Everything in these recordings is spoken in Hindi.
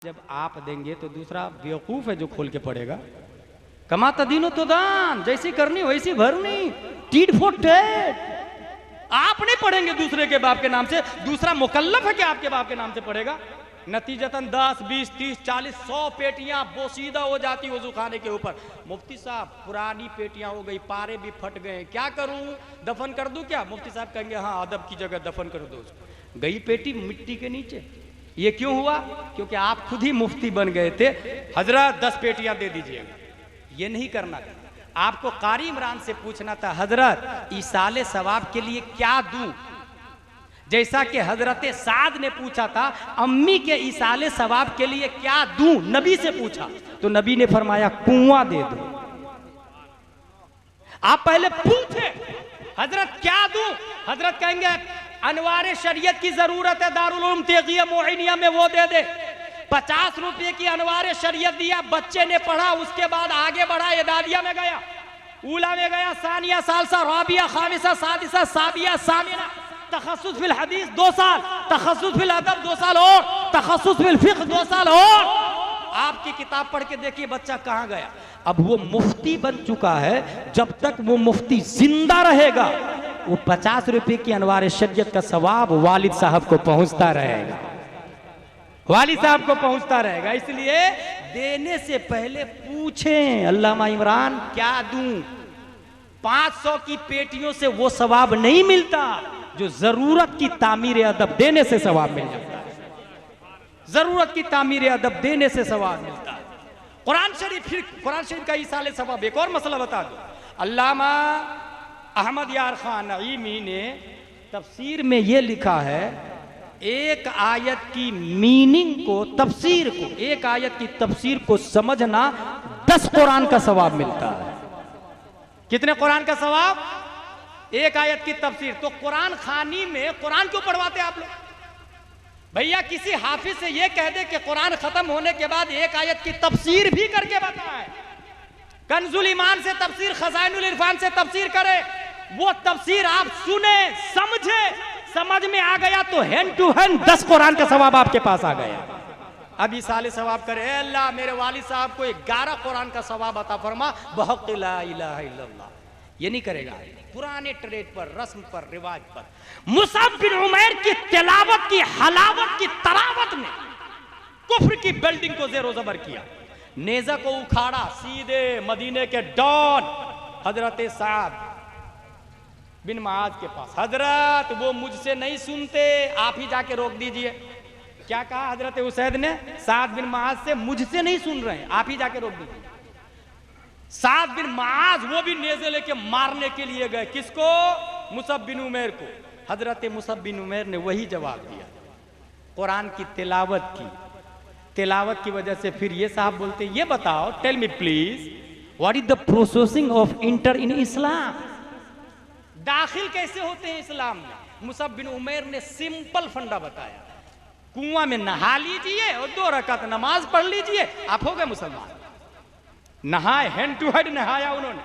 जब आप देंगे तो दूसरा बेवकूफ है जो खोल के पड़ेगा। कमाता दीनो तो दान, जैसी करनी वैसी भरनी, टीट फॉर टैट। आप नहीं पढ़ेंगे दूसरे के बाप के नाम से, दूसरा मुकल्लफ है कि आपके बाप के नाम से पढ़ेगा। नतीजतन 10, 20, 30, 40, 100 पेटियां बोसीदा हो जाती वजू खाने के ऊपर। मुफ्ती साहब पुरानी पेटियां हो गई, पारे भी फट गए, क्या करूं, दफन कर दूं क्या? मुफ्ती साहब कहेंगे हाँ अदब की जगह दफन कर दो उसको। गई पेटी मिट्टी के नीचे। ये क्यों हुआ? क्योंकि आप खुद ही मुफ्ती बन गए थे। हजरत 10 पेटियां दे दीजिएगा, ये नहीं करना था। आपको कारी इमरान से पूछना था हजरत ईसाले सवाब के लिए क्या दूं? जैसा कि हजरत साद ने पूछा था अम्मी के ईसाले सवाब के लिए क्या दूं, नबी से पूछा तो नबी ने फरमाया कुआं दे दो। आप पहले पूछे हजरत क्या दूं, हजरत कहेंगे अनवारे शरीयत की जरूरत है, दारुल उलूम तेगिया मोइनिया में वो दे दे। 50 रुपए की अनवारे शरीयत दिया, बच्चे ने पढ़ा, उसके बाद आगे बढ़ा, एदादिया में गया, ऊला में गया, सानिया, सालसा, राबिया, खामिसा, सादिसा, साबिया, सामिना, तखस्सुस फिल हदीस 2 साल, तखस्सुस फिल अदब 2 साल और तखस्सुस फिल फिक्ह 2 साल और। आपकी किताब पढ़ के देखिए बच्चा कहां गया। अब वो मुफ्ती बन चुका है, जब तक वो मुफ्ती जिंदा रहेगा वो 50 रुपए की अनवार शरीयत का सवाब वालिद साहब को पहुंचता रहेगा, वालिद साहब को पहुंचता रहेगा। इसलिए देने से पहले पूछें अल्लामा इमरान क्या दूं। 500 की पेटियों से वो सवाब नहीं मिलता जो जरूरत की तामीर अदब देने से सवाब मिल जाता है। जरूरत की तामीर अदब देने से सवाब मिलता है। कुरान शरीफ, फिर कुरान शरीफ का ईसाले सवाब। एक और मसला बता दो, अल्लामा अहमद यार खान नईमी ने तफसीर में ये लिखा है एक आयत की मीनिंग को, तफसीर को, एक आयत की तफसीर को समझना 10 कुरान का सवाब मिलता है। कितने कुरान का सवाब? एक आयत की तफसीर। तो कुरान खानी में कुरान क्यों पढ़वाते आप लोग? भैया किसी हाफिज से ये कह दे कि कुरान खत्म होने के बाद एक आयत की तफसीर भी करके बताए। कंजुल ईमान से तफसीर, खजाइनुल इरफान से तफसीर करे, वो तफसीर आप सुने, समझे, समझ में आ गया तो हैंड टू हैंड 10 कुरान का सवाब आपके पास आ गया। अब इसाले सवाब करे, अल्लाह मेरे वालिद साहब को 11 कुरान का सवाब अता फरमा बहक़ ला इलाहा इल्लल्लाह। ये नहीं करेगा। पुराने ट्रेड पर, रस्म पर, रिवाज पर। मुसअब बिन उमैर की तिलावत की हलावत की तरावत ने कुफ्र की बिल्डिंग को ज़ेरो ज़बर किया, नेज़ा को उखाड़ा, सीधे मदीने के डॉन हजरत साद बिन मुआज के पास। हजरत वो मुझसे नहीं सुनते, आप ही जाके रोक दीजिए। क्या कहा हजरत उसैद ने साद बिन मुआज से? मुझसे नहीं सुन रहे हैं, आप ही जाके रोक दीजिए। साद बिन मुआज वो भी नेज़े लेके मारने के लिए गए, किसको? मुसअब बिन उमैर को। हजरत मुसअब बिन उमैर ने वही जवाब दिया, कुरान की तिलावत की। तिलावत की वजह से फिर ये साहब बोलते, ये बताओ, tell me please what is the processing of enter in Islam? दाखिल कैसे होते हैं इस्लाम में? मुसअब बिन उमैर ने सिंपल फंडा बताया, कुआं में नहा लीजिए और 2 रकात नमाज पढ़ लीजिए, आप हो गए मुसलमान। नहाए, हैंड टू हैंड नहाया उन्होंने,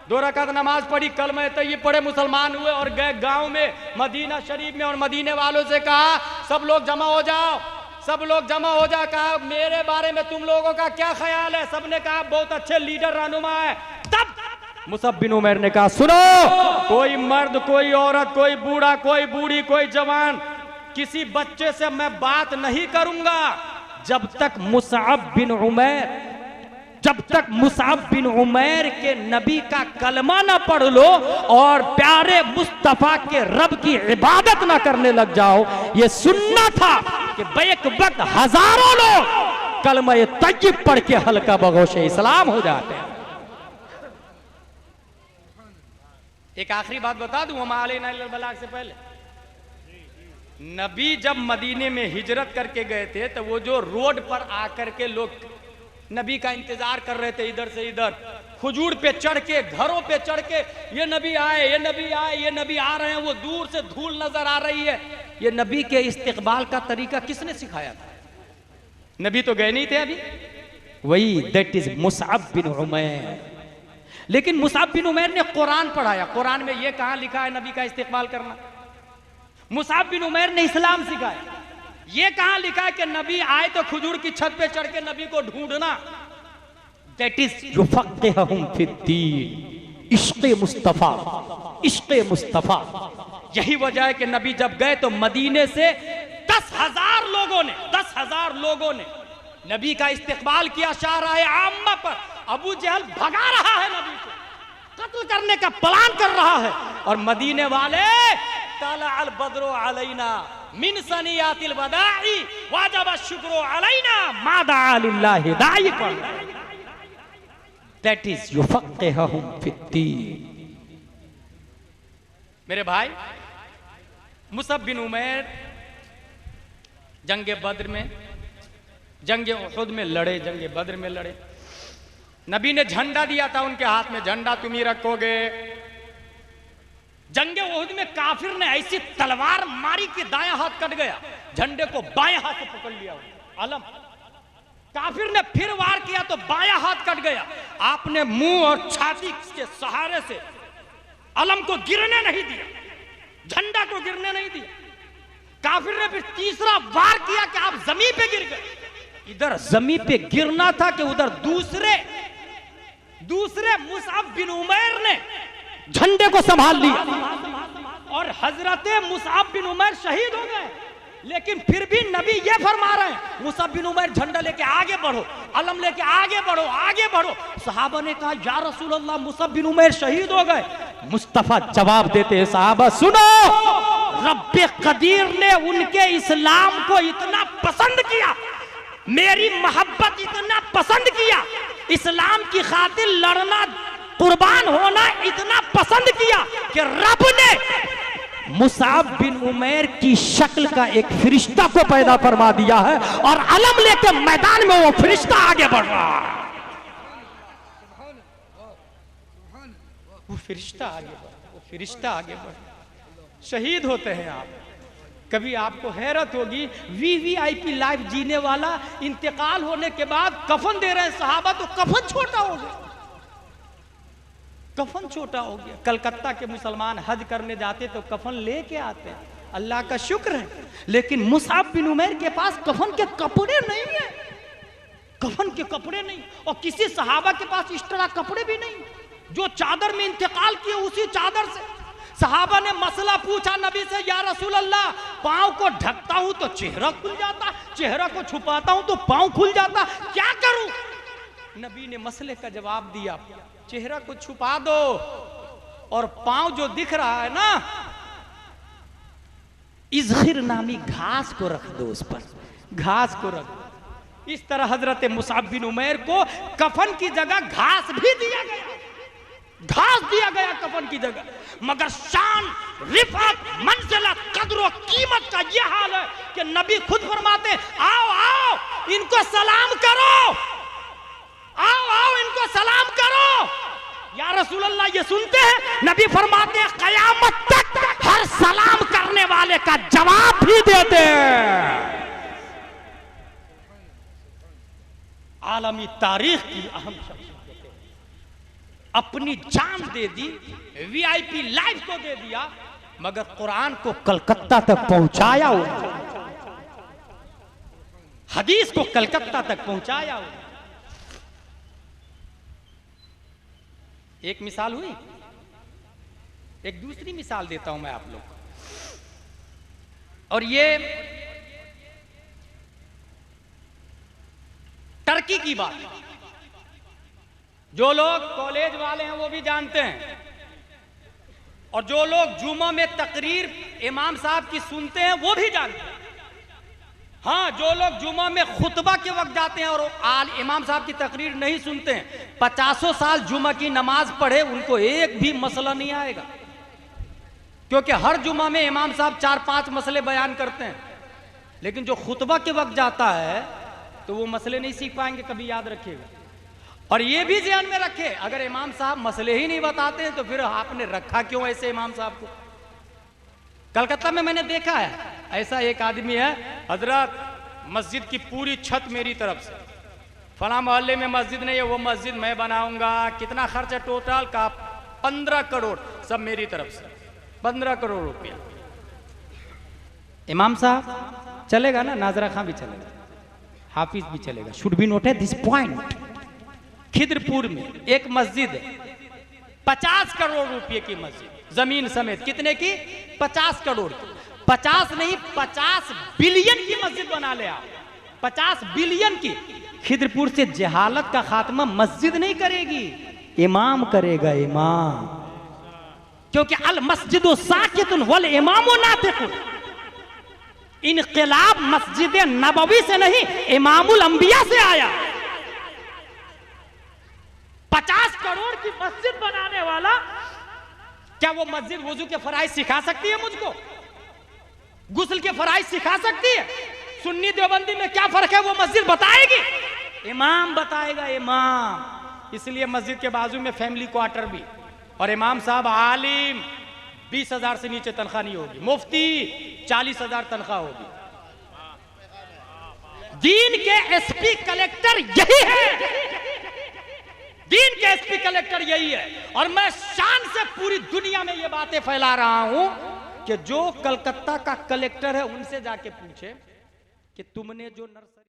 2 रकात नमाज पढ़ी, कलमा तय्यब पढ़े, मुसलमान हुए और गए गांव में, मदीना शरीफ में, और मदीने वालों से कहा सब लोग जमा हो जाओ, सब लोग जमा हो जा। कहा मेरे बारे में तुम लोगों का क्या ख्याल है? सबने कहा बहुत अच्छे लीडर रहनुमा है। तब मुसअब बिन उमैर ने कहा सुनो, कोई मर्द, कोई औरत, कोई बूढ़ा, कोई बूढ़ी, कोई जवान, किसी बच्चे से मैं बात नहीं करूंगा जब तक मुसअब बिन उमैर के नबी का कलमा ना पढ़ लो और प्यारे मुस्तफा के रब की इबादत ना करने लग जाओ। ये सुनना था कि बैक वक्त हजारों लोग कलमा तय्यब पढ़ के हल्का बगोशे इस्लाम हो जाते हैं। एक आखिरी बात बता दूं, हम अलैना इल्लल बलाग से पहले, नबी जब मदीने में हिजरत करके गए थे तो वो जो रोड पर आकर के लोग नबी का इंतजार कर रहे थे, इधर से इधर, खुजूर पे चढ़ के, घरों पे चढ़ के, ये नबी आए, ये नबी आए, ये नबी आ रहे हैं, वो दूर से धूल नजर आ रही है। ये नबी के इस्तिकबाल का तरीका किसने सिखाया था? नबी तो गए नहीं थे अभी। वही that is Musab bin Umair. लेकिन मुसअब बिन उमैर ने कुरान पढ़ाया। कुरान में यह कहां लिखा है नबी का इस्तिकबाल करना? मुसअब बिन उमैर ने इस्लाम सिखाया। ये कहां लिखा है कि नबी आए तो खजूर की छत पे चढ़ के नबी को ढूंढना? दैट इज युफक्किहुम फिद्दीन, इश्क़ मुस्तफा, इश्क़ मुस्तफा। यही वजह है कि नबी जब गए तो मदीने से 10,000 लोगों ने नबी का इस्तकबाल किया। शाहराए आम्मा पर अबू जहल भगा रहा है, नबी को कत्ल करने का प्लान कर रहा है, और मदीने वाले तला अल बद्रो अलैना मिन सनियातिल वदाई वाजब शुक्रो अलैना मादा लिल्लाहि दाई पर। दैट इज युफक्किहुम फिद्दीन। मेरे भाई, मुसअब बिन उमैर जंगे बद्र में, जंगे उहुद में लड़े, जंगे बद्र में लड़े। नबी ने झंडा दिया था उनके हाथ में, झंडा तुम ही रखोगे। जंगे उहुद में काफिर ने ऐसी तलवार मारी कि दायां हाथ कट गया, झंडे को बाएं हाथ से पकड़ लिया अलम। काफिर ने फिर वार किया तो बायां हाथ कट गया। आपने मुंह और छाती के सहारे से अलम को गिरने नहीं दिया, झंडा को गिरने नहीं दिया। काफिर ने फिर तीसरा वार किया कि आप जमीन पे गिर गए। इधर जमीन पे गिरना था कि उधर दूसरे मुसअब बिन उमैर ने झंडे को संभाल लिया, और हजरत मुसअब बिन उमैर शहीद हो गए। लेकिन फिर भी नबी ये फरमा रहे हैं, मुसअब बिन उमैर झंडा लेके आगे बढ़ो, अलम लेके आगे बढ़ो, आगे बढ़ो। सहाबा ने कहा या रसूल अल्लाह, मुसअब बिन उमैर शहीद हो गए। मुस्तफा जवाब देते हैं, सहाबा सुनो, रब्बे कदीर ने उनके इस्लाम को इतना पसंद किया, मेरी मोहब्बत इतना पसंद किया, इस्लाम की खातिर लड़ना, कुर्बान होना इतना पसंद किया कि रब ने मुसअब बिन उमैर की शक्ल का एक फरिश्ता को पैदा फरमा दिया है, और अलम लेके मैदान में वो फरिश्ता आगे बढ़ रहा है। वो फरिश्ता आगे बढ़, वो फरिश्ता आगे बढ़, शहीद होते हैं आप। कभी आपको हैरत होगी, वीवीआईपी लाइफ जीने वाला इंतकाल होने के बाद कफन दे रहे हैं सहाबा, तो कफन छोटा हो गया, कफन छोटा हो गया। कलकत्ता के मुसलमान हज करने जाते तो कफन लेके आते हैं, अल्लाह का शुक्र है। लेकिन मुसअब बिन उमैर के पास कफन के कपड़े नहीं है, कफन के कपड़े नहीं, और किसी सहाबा के पास इस तरह कपड़े भी नहीं। जो चादर में इंतकाल किए उसी चादर से। सहाबा ने मसला पूछा नबी से, या रसूल अल्लाह, पांव को ढकता हूं तो चेहरा खुल जाता, चेहरा को छुपाता हूं तो पांव खुल जाता, क्या करूं? नबी ने मसले का जवाब दिया, चेहरा को छुपा दो और पांव जो दिख रहा है ना, इज़खिर नामी घास को रख दो, उस पर घास को रख दो। इस तरह हजरत मुसअब बिन उमैर को कफन की जगह घास भी दिया गया, घास दिया गया कफन की जगह। मगर शान, रिफत, मंजिलत, कद्र और कीमत का यह हाल है कि नबी खुद फरमाते, आओ आओ इनको सलाम करो, आओ आओ इनको सलाम करो। या रसूल अल्लाह, ये सुनते हैं? नबी फरमाते हैं, कयामत तक हर सलाम करने वाले का जवाब भी देते हैं। आलमी तारीख की अहम शख्सियत, अपनी जान दे दी, वीआईपी लाइफ को दे दिया, मगर कुरान को कलकत्ता तक पहुंचाया हो, हदीस को कलकत्ता तक पहुंचाया हो। एक मिसाल हुई, एक दूसरी मिसाल देता हूं मैं आप लोग को, और ये टर्की की बात। जो लोग कॉलेज वाले हैं वो भी जानते हैं, और जो लोग जुमा में तकरीर इमाम साहब की सुनते हैं वो भी जानते हैं। हाँ, जो लोग जुमा में खुतबा के वक्त जाते हैं और इमाम साहब की तकरीर नहीं सुनते हैं, 50 साल जुमा की नमाज पढ़े, उनको एक भी मसला नहीं आएगा, क्योंकि हर जुमा में इमाम साहब 4-5 मसले बयान करते हैं। लेकिन जो खुतबा के वक्त जाता है तो वो मसले नहीं सीख पाएंगे, कभी याद रखिएगा। और ये भी ध्यान में रखे, अगर इमाम साहब मसले ही नहीं बताते हैं तो फिर आपने रखा क्यों ऐसे इमाम साहब को? कलकत्ता में मैंने देखा है, ऐसा एक आदमी है, हजरत मस्जिद की पूरी छत मेरी तरफ से, फला मोहल्ले में मस्जिद नहीं है, वो मस्जिद मैं बनाऊंगा, कितना खर्च है टोटल का? 15 करोड़, सब मेरी तरफ से, 15 करोड़ रुपया। इमाम साहब चलेगा ना, नाजरा खां भी चलेगा, हाफिज भी चलेगा। Should be noted this point. Khidirpur में एक मस्जिद है, 50 करोड़ रुपए की मस्जिद, जमीन समेत। कितने की? 50 करोड़ की। 50 नहीं, 50 बिलियन की मस्जिद बना ले आप, 50 बिलियन की। खिद्रपुर से जहालत का खात्मा मस्जिद नहीं करेगी, इमाम करेगा, इमाम। क्योंकि अल मस्जिदो साकितुन वल इमामो नातिकुन। इनकलाब मस्जिद नबवी से नहीं, इमामुल अंबिया से आया। 50 करोड़ की मस्जिद बनाने वाला, क्या वो मस्जिद वुजू के फराइज सिखा सकती है मुझको? गुस्ल के फराइज सिखा सकती है? सुन्नी देवबंदी में क्या फर्क है वो मस्जिद बताएगी? इमाम बताएगा, इमाम। इसलिए मस्जिद के बाजू में फैमिली क्वार्टर भी, और इमाम साहब आलिम, 20,000 से नीचे तनख्वाह नहीं होगी। मुफ्ती 40,000 तनख्वाह होगी। दीन के एसपी कलेक्टर यही है, दीन के एसपी कलेक्टर यही है। और मैं शान से पूरी दुनिया में ये बातें फैला रहा हूं कि जो कलकत्ता का कलेक्टर है उनसे जाके पूछे कि तुमने जो नर्सरी